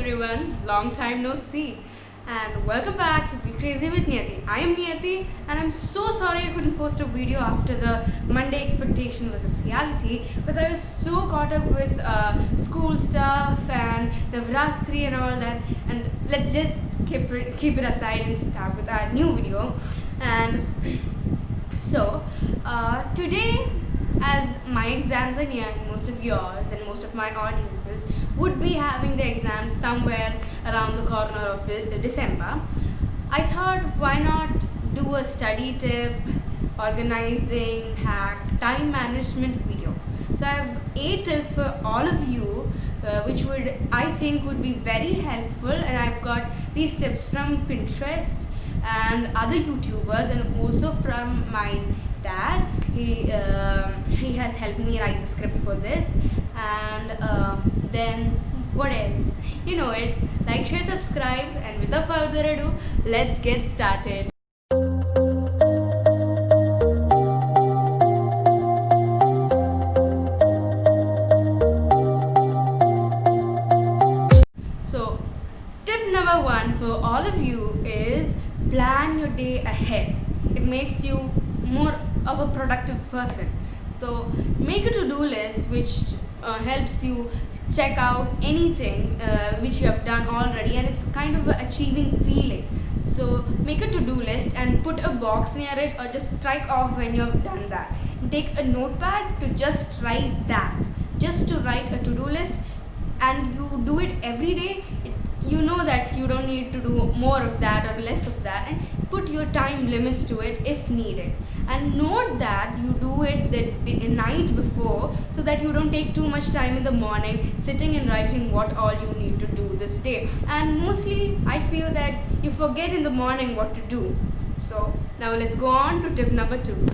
everyone, long time no see, and welcome back to Be Crazy with Niyati. I am Niyati, and I'm so sorry I couldn't post a video after the Monday expectation versus reality because I was so caught up with school stuff and Navratri and all that. And let's just keep it aside and start with our new video. And today, as my exams are near, most of yours and most of my audiences would be having the exams somewhere around the corner of December, I thought why not do a study tip, organizing, hack, time management video. So I have 8 tips for all of you which I think would be very helpful, and I've got these tips from Pinterest and other YouTubers and also from my dad. He has helped me write the script for this. And then what else? You know it. Like, share, subscribe, and without further ado, let's get started. So, tip number 1 for all of you is plan your day ahead. It makes you more of a productive person. So make a to-do list which helps you check out anything which you have done already, and it's kind of an achieving feeling. So make a to-do list and put a box near it, or just strike off when you have done that. Take a notepad to just write that, just to write a to-do list, and you do it every day. You know that you don't need to do more of that or less of that, and put your time limits to it if needed. And note that you do it the night before, so that you don't take too much time in the morning sitting and writing what all you need to do this day. And mostly I feel that you forget in the morning what to do. So now let's go on to tip number 2.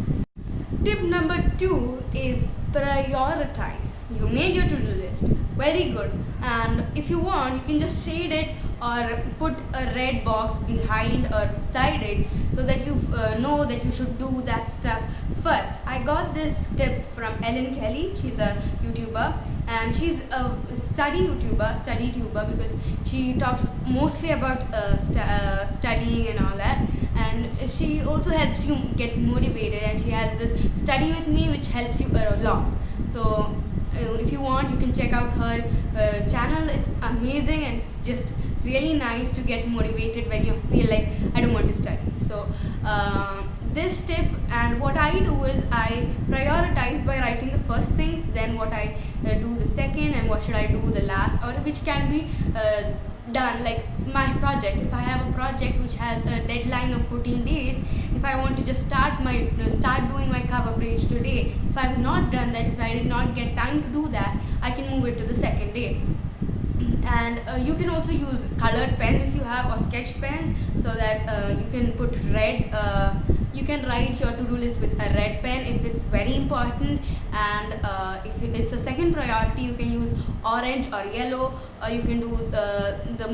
Tip number 2 is prioritize. You made your to-do list, very good, and if you want you can just shade it or put a red box behind or beside it, so that you know that you should do that stuff first. I got this tip from Ellen Kelly. She's a YouTuber, and she's a study tuber, because she talks mostly about studying and all that, and she also helps you get motivated, and she has this study with me which helps you a lot. So if you want, you can check out her channel. It's amazing, and it's just really nice to get motivated when you feel like I don't want to study. So this tip, and what I do is I prioritize by writing the first things, then what I do the second, and what should I do the last, or which can be done. Like my project, if I have a project which has a deadline of 14 days, if I want to just start doing my cover page today, if I have not done that, if I did not get time to do that, I can move it to the second day. And you can also use colored pens if you have, or sketch pens, so that you can put red, you can write your to-do list with a red pen if it's very important. And if it's a second priority, you can use orange or yellow, or you can do the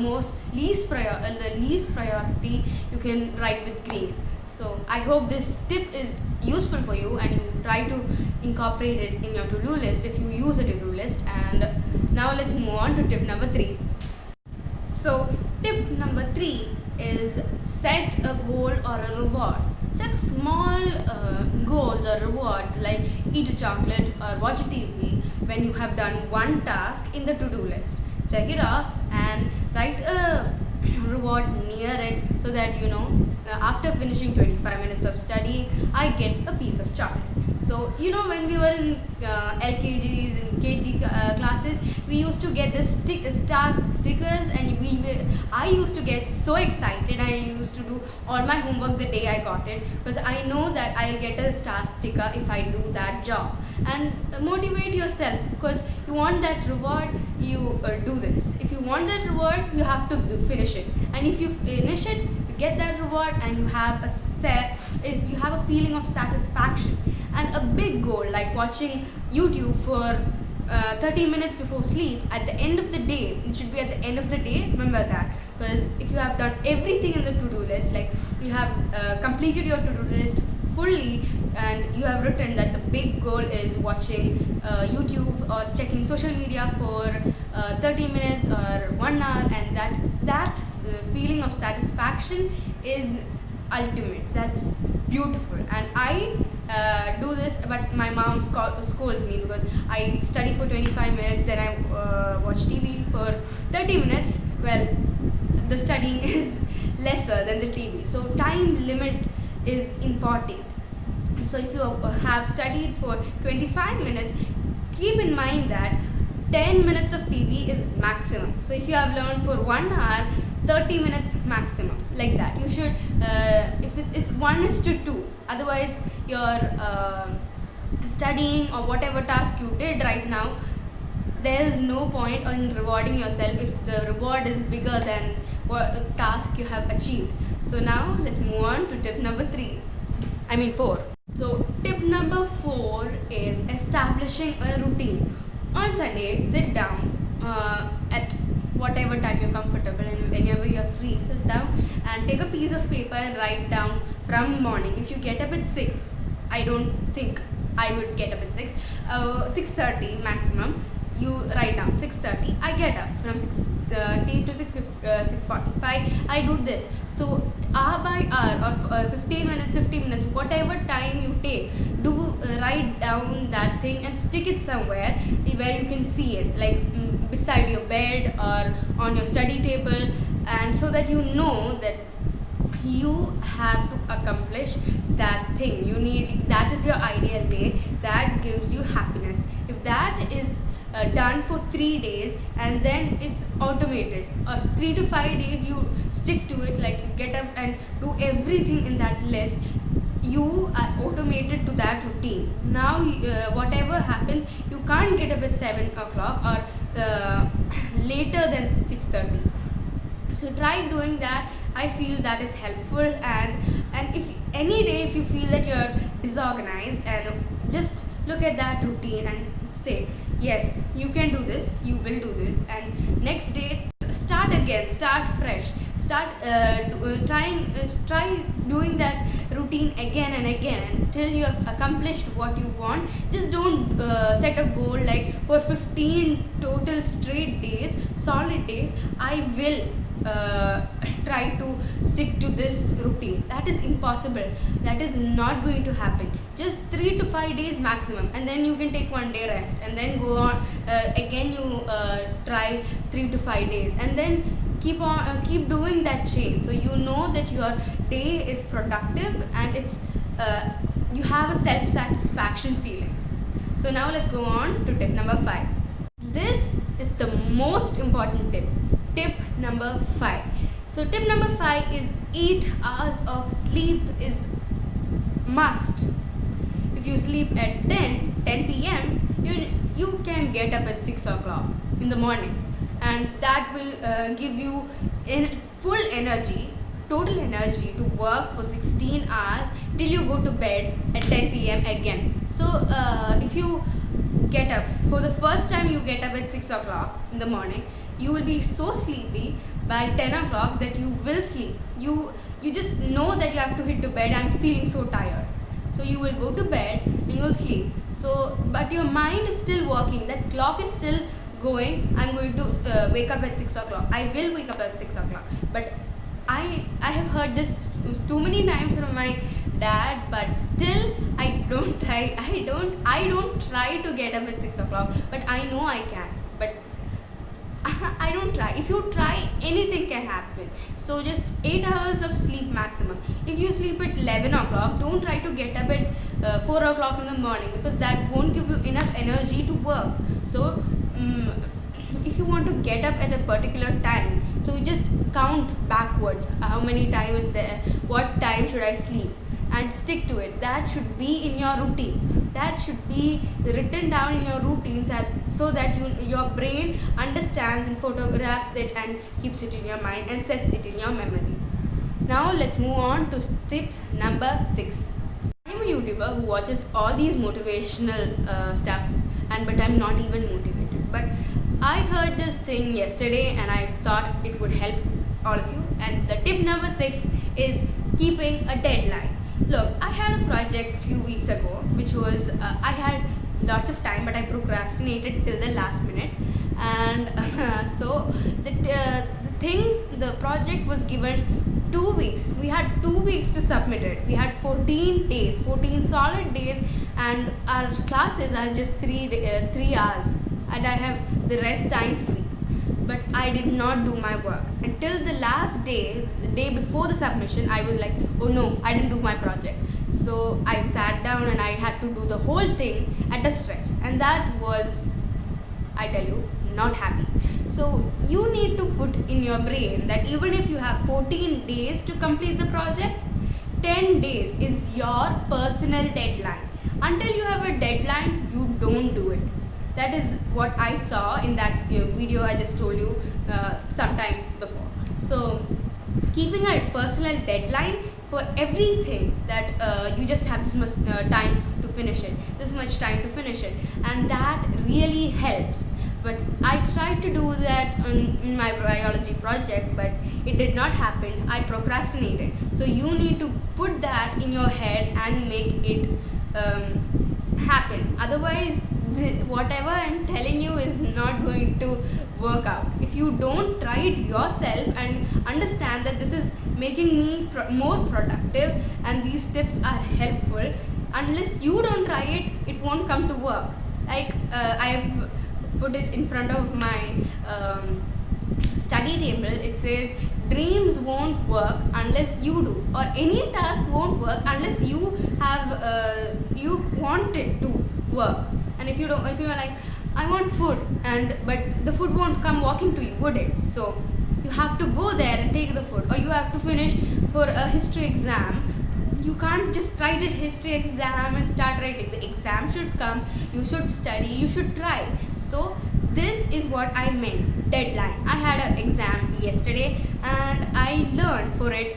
least priority, you can write with green. So I hope this tip is useful for you, and you try to incorporate it in your to-do list if you use a to-do list. And now let's move on to tip number 3. So tip number 3 is set a goal or a reward. Set small goals or rewards, like eat a chocolate or watch a TV when you have done one task in the to-do list. Check it off and write a reward near it, so that you know after finishing 25 minutes of studying, I get a piece of chocolate. So you know, when we were in LKGs and KG classes, we used to get this star stickers, and I used to get so excited. I used to do all my homework the day I got it, because I know that I'll get a star sticker if I do that job. And motivate yourself, because you want that reward, you do this. If you want that reward, you have to finish it, and if you finish it, you get that reward, and you have a feeling of satisfaction. And a big goal like watching YouTube for 30 minutes before sleep, at the end of the day, it should be at the end of the day, remember that. Because if you have done everything in the to-do list, like you have completed your to-do list fully, and you have written that the big goal is watching YouTube or checking social media for 30 minutes or 1 hour, and that feeling of satisfaction is ultimate. That's beautiful. And I do this, but my mom scolds me because I study for 25 minutes, then I watch TV for 30 minutes. Well, the studying is lesser than the TV, so time limit is important. So if you have studied for 25 minutes, keep in mind that 10 minutes of TV is maximum. So if you have learned for 1 hour, 30 minutes maximum, like that. You should, if it's 1:2, otherwise your studying or whatever task you did right now, there is no point in rewarding yourself if the reward is bigger than what task you have achieved. So now let's move on to tip number 4. So tip number 4 is establishing a routine. On Sunday, sit down at whatever time you're comfortable and whenever you're free, sit down and take a piece of paper and write down from morning. If you get up at 6, I don't think I would get up at 6, 6:30 maximum. You write down 6:30. I get up from 6:30 to 6:45. I do this. So hour by hour or 15 minutes, whatever time you take, do write down that thing and stick it somewhere where you can see it, like beside your bed or on your study table, and so that you know that you have to accomplish that thing. That is your ideal day, that gives you happiness. If that is done for 3 days and then it's automated, or 3 to 5 days you stick to it, like you get up and do everything in that list, you are automated to that routine. Now whatever happens, you can't get up at 7 o'clock or later than 6:30. So try doing that. I feel that is helpful. And if any day if you feel that you're disorganized, and just look at that routine and say, yes, you can do this, you will do this, and next day start again, start fresh, start try doing that routine again and again until you have accomplished what you want. Just don't set a goal like for 15 total straight days, solid days, I will try to stick to this routine. That is impossible. That is not going to happen. Just 3 to 5 days maximum, and then you can take 1 day rest, and then go on again. You try 3 to 5 days, and then keep doing that chain. So you know that your day is productive and it's you have a self satisfaction feeling. So now let's go on to tip number 5. This is the most important tip. Tip number 5. So tip number 5 is 8 hours of sleep is must. If you sleep at 10 p.m., you can get up at 6 o'clock in the morning, and that will give you full energy, total energy to work for 16 hours till you go to bed at 10 p.m. again. So if you get up for the first time, you get up at 6 o'clock in the morning, you will be so sleepy by 10 o'clock that you will sleep. You just know that you have to hit to bed. I'm feeling so tired, so you will go to bed and you will sleep. So but your mind is still working, that clock is still going. I'm going to wake up at 6 o'clock, I will wake up at 6 o'clock. But I have heard this too many times from my dad, but still I don't try to get up at 6 o'clock, but I know I can, but I don't try. If you try, anything can happen. So just 8 hours of sleep maximum. If you sleep at 11 o'clock, don't try to get up at 4 o'clock in the morning, because that won't give you enough energy to work. So if you want to get up at a particular time, so you just count backwards, how many time is there, what time should I sleep, and stick to it. That should be in your routine. That should be written down in your routines, so that your brain understands and photographs it and keeps it in your mind and sets it in your memory. Now let's move on to tips number 6. I'm a YouTuber who watches all these motivational stuff, but I'm not even motivated. But I heard this thing yesterday and I thought it would help all of you. And the tip number 6 is keeping a deadline. Look, I had a project a few weeks ago, which was I had lots of time, but I procrastinated till the last minute. And so the the project was given 2 weeks. We had 2 weeks to submit it. We had 14 days, 14 solid days, and our classes are just 3 hours, and I have the rest time free. But I did not do my work until the last day, the day before the submission. I was like, oh no, I didn't do my project. So I sat down and I had to do the whole thing at a stretch, and that was, I tell you, not happy. So you need to put in your brain that even if you have 14 days to complete the project, 10 days is your personal deadline. Until you have a deadline, you don't do it. That is what I saw in that video I just told you sometime before. So keeping a personal deadline for everything, that you just have this much time to finish it, this much time to finish it, and that really helps. But I tried to do that in my biology project, but it did not happen. I procrastinated. So you need to put that in your head and make it happen. Otherwise, whatever I'm telling you is not going to work out. If you don't try it yourself and understand that this is making me more productive and these tips are helpful, unless you don't try it, it won't come to work. Like I've put it in front of my study table. It says dreams won't work unless you do, or any task won't work unless you have you want it to work. And if you don't, if you are like, I want food, and but the food won't come walking to you, would it? So you have to go there and take the food, or you have to finish for a history exam. You can't just write a history exam and start writing. The exam should come, you should study, you should try. So this is what I meant, deadline. I had an exam yesterday and I learned for it.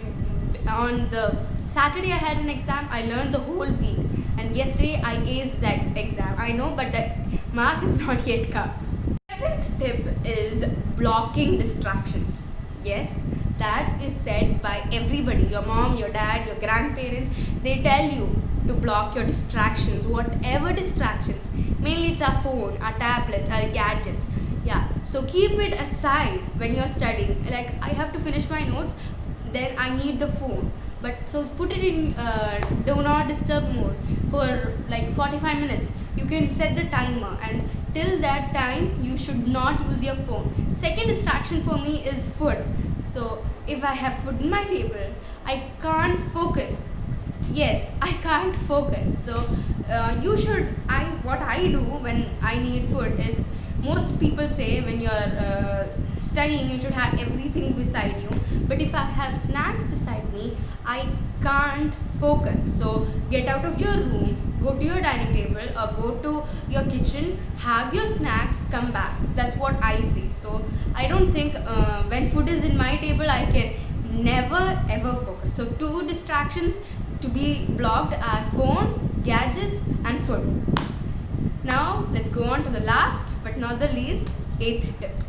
On the Saturday I had an exam, I learned the whole week, and yesterday I aced that exam. I know, but the mark is not yet come. Second tip is blocking distractions. Yes, that is said by everybody, your mom, your dad, your grandparents. They tell you to block your distractions, whatever distractions. Mainly it's our phone, our tablet, our gadgets. Yeah, so keep it aside when you're studying. Like, I have to finish my notes, then I need the phone. But so put it in do not disturb mode for like 45 minutes. You can set the timer, and till that time you should not use your phone. Second distraction for me is food. So if I have food in my table, I can't focus. Yes, I can't focus. So what I do when I need food is, most people say when you're studying you should have everything beside you, but if I have snacks beside me, I can't focus. So get out of your room, go to your dining table or go to your kitchen, have your snacks, come back. That's what I say. So I don't think when food is in my table I can never ever focus. So 2 distractions to be blocked are phone, gadgets and food. Now let's go on to the last but not the least, 8th tip.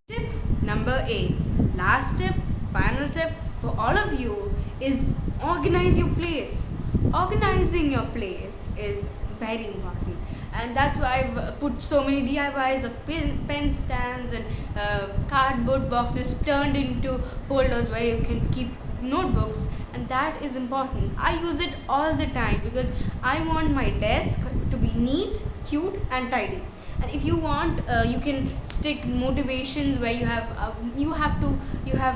Tip number 8, last tip, final tip for all of you is organize your place. Organizing your place is very important, and that's why I've put so many DIYs of pen stands and cardboard boxes turned into folders where you can keep notebooks, and that is important. I use it all the time because I want my desk to be neat, cute and tidy. And if you want, you can stick motivations where you have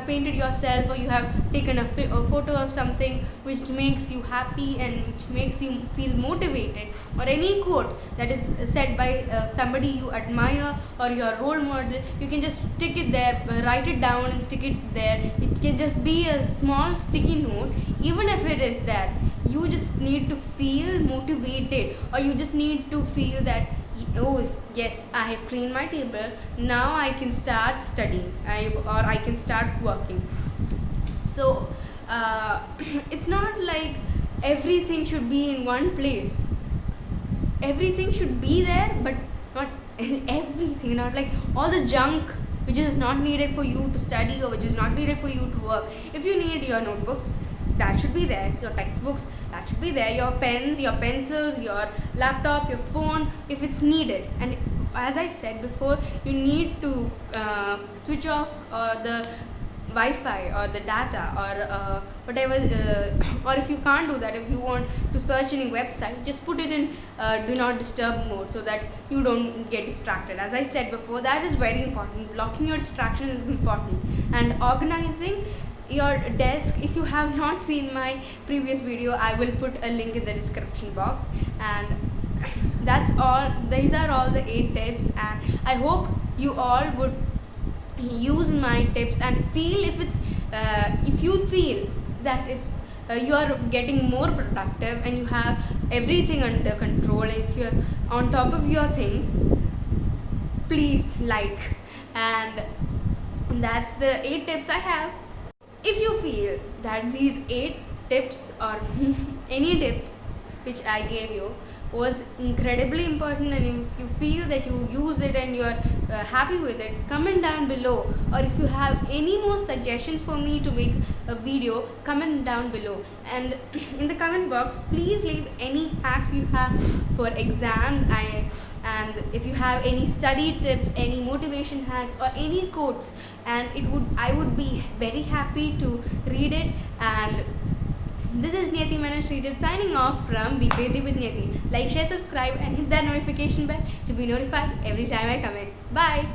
painted yourself, or you have taken a photo of something which makes you happy and which makes you feel motivated, or any quote that is said by somebody you admire or your role model. You can just stick it there, write it down and stick it there. It can just be a small sticky note. Even if it is that, you just need to feel motivated, or you just need to feel that, oh yes, I have cleaned my table, now I can start studying, or I can start working. So it's not like everything should be in one place. Everything should be there, but not everything, not like all the junk which is not needed for you to study or which is not needed for you to work. If you need your notebooks, that should be there, your textbooks, that should be there, your pens, your pencils, your laptop, your phone, if it's needed. And as I said before, you need to switch off the Wi-Fi or the data or whatever, or if you can't do that, if you want to search any website, just put it in do not disturb mode so that you don't get distracted. As I said before, that is very important. Blocking your distraction is important, and organizing your desk. If you have not seen my previous video, I will put a link in the description box. And that's all. These are all the 8 tips, and I hope you all would use my tips and feel if you feel that it's you are getting more productive and you have everything under control, and if you're on top of your things, please like. And that's the 8 tips I have. If you feel that these 8 tips or any tip which I gave you was incredibly important, and if you feel that you use it and you're happy with it, comment down below. Or if you have any more suggestions for me to make a video, comment down below. And in the comment box, please leave any hacks you have for exams. And if you have any study tips, any motivation hacks, or any quotes, and I would be very happy to read it. And this is Niyati Menon Srijit signing off from Be Crazy with Niyati. Like, share, subscribe, and hit that notification bell to be notified every time I comment. Bye.